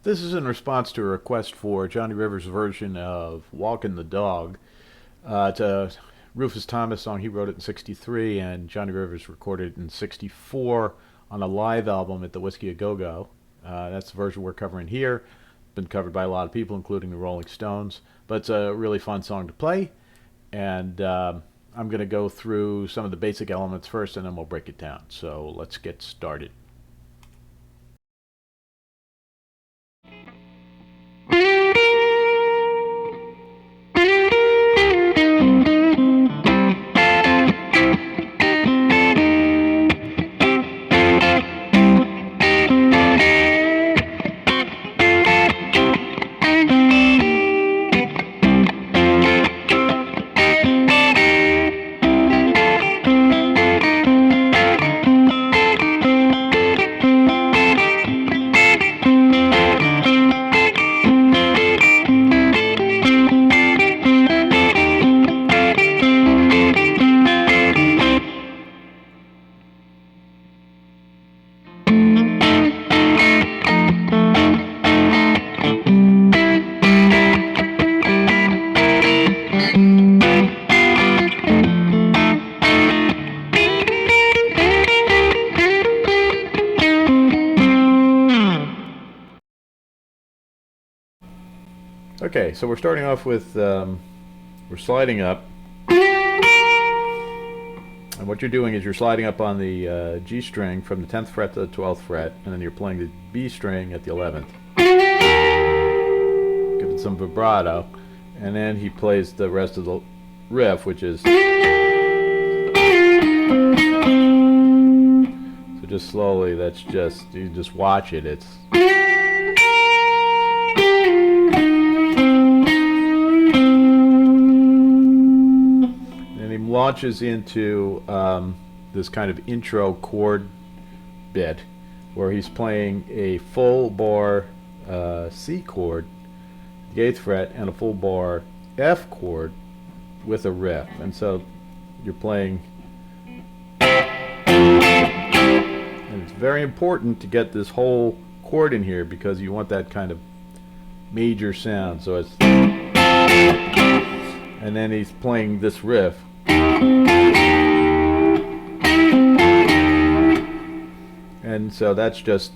This is in response to a request for Johnny Rivers' version of Walkin' the Dog. It's a Rufus Thomas song. He wrote it in '63, and Johnny Rivers recorded it in '64 on a live album at the Whiskey A Go Go. That's the version we're covering here. Been covered by a lot of people, including the Rolling Stones. But it's a really fun song to play, and I'm going to go through some of the basic elements first, and then we'll break it down. So let's get started. Okay, so we're starting off with, we're sliding up. And what you're doing is you're sliding up on the G string from the 10th fret to the 12th fret, and then you're playing the B string at the 11th. Give it some vibrato, and then he plays the rest of the riff, which is... So just slowly, that's just, you just watch it, it's... launches into this kind of intro chord bit where he's playing a full bar C chord, the 8th fret, and a full bar F chord with a riff. And so you're playing, and it's very important to get this whole chord in here because you want that kind of major sound. So it's, and then he's playing this riff. And so that's just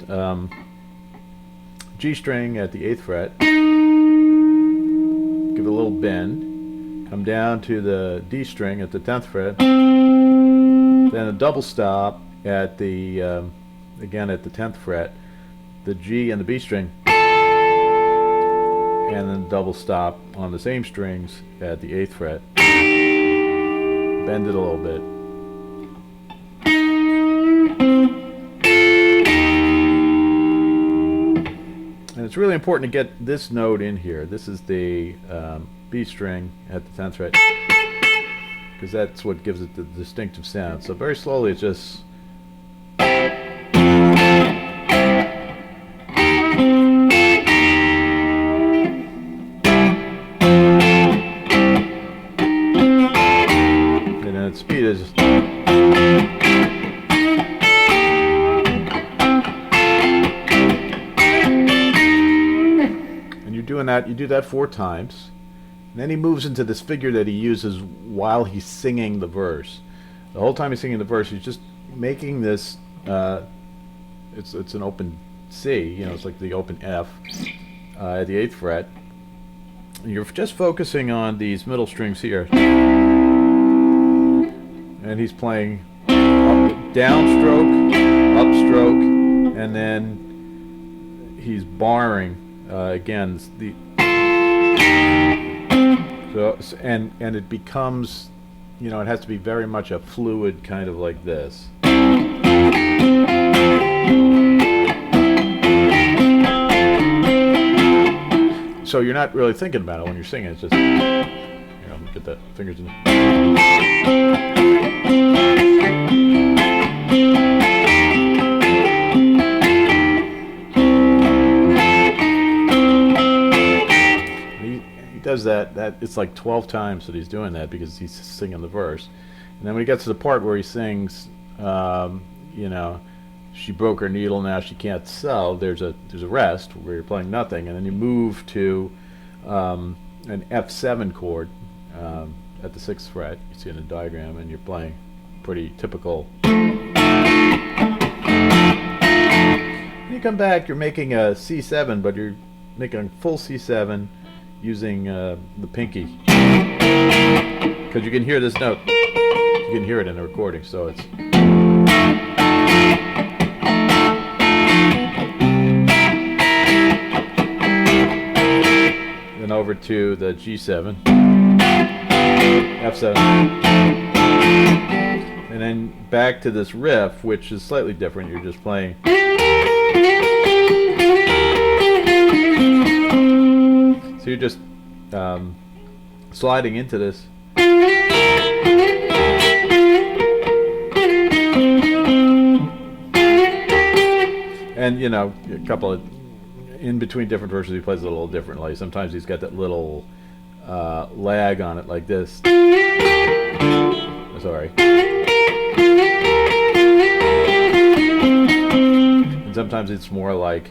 G string at the 8th fret, give it a little bend, come down to the D string at the 10th fret, then a double stop at the, again at the 10th fret, the G and the B string, and then double stop on the same strings at the 8th fret. Bend it a little bit. And it's really important to get this note in here. This is the B string at the 10th fret, because that's what gives it the distinctive sound. So very slowly it's just... speed is just... and you're doing that, you do that 4 times, and then he moves into this figure that he uses while he's singing the verse. The whole time he's singing the verse, he's just making this, it's an open C, you know, it's like the open F at the 8th fret. And you're just focusing on these middle strings here. And he's playing downstroke, upstroke, and then he's barring again. So and it becomes, you know, it has to be very much a fluid kind of like this. So you're not really thinking about it when you're singing. It's just, you know, get the fingers in. He does that it's like 12 times that he's doing that because he's singing the verse. And then when he gets to the part where he sings, you know, she broke her needle, now she can't sew. There's a rest where you're playing nothing, and then you move to an F7 chord at the 6th fret. You see in the diagram, and you're playing pretty typical. When you come back, you're making a C7, but you're making a full C7 using the pinky, because you can hear this note. You can hear it in the recording, so it's. Then over to the G7, F7, and then back to this riff, which is slightly different. You're just playing. So you're just sliding into this. And you know, a couple of in between different verses, he plays it a little differently. Sometimes he's got that little lag on it, like this. Sorry. And sometimes it's more like.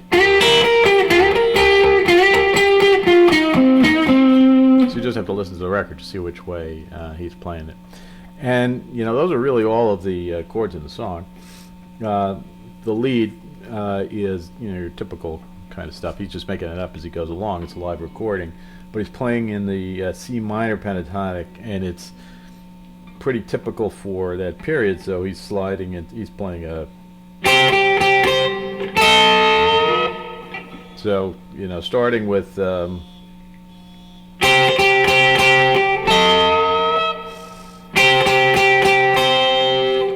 So you just have to listen to the record to see which way he's playing it. And you know, those are really all of the chords in the song. The lead is, you know, your typical kind of stuff. He's just making it up as he goes along. It's a live recording, but he's playing in the C minor pentatonic, and it's pretty typical for that period. So he's sliding and he's playing a. So you know, starting with.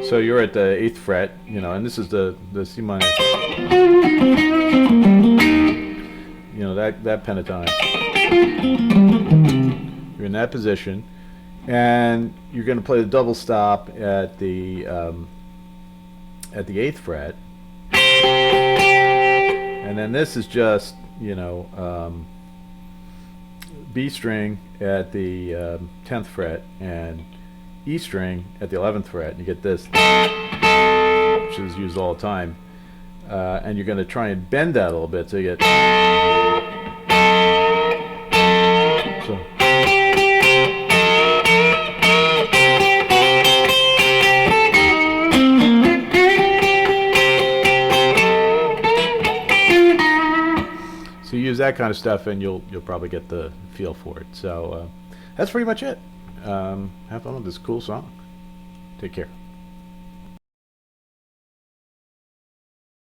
So you're at the 8th fret, you know, and this is the C minor. You know, that pentatonic. You're in that position, and you're going to play the double stop at the 8th fret, and then this is just, you know, B string at the 10th fret and E string at the 11th fret, and you get this, which is used all the time, and you're going to try and bend that a little bit so you get. So you use that kind of stuff, and you'll probably get the feel for it. So that's pretty much it. Have fun with this cool song. Take care.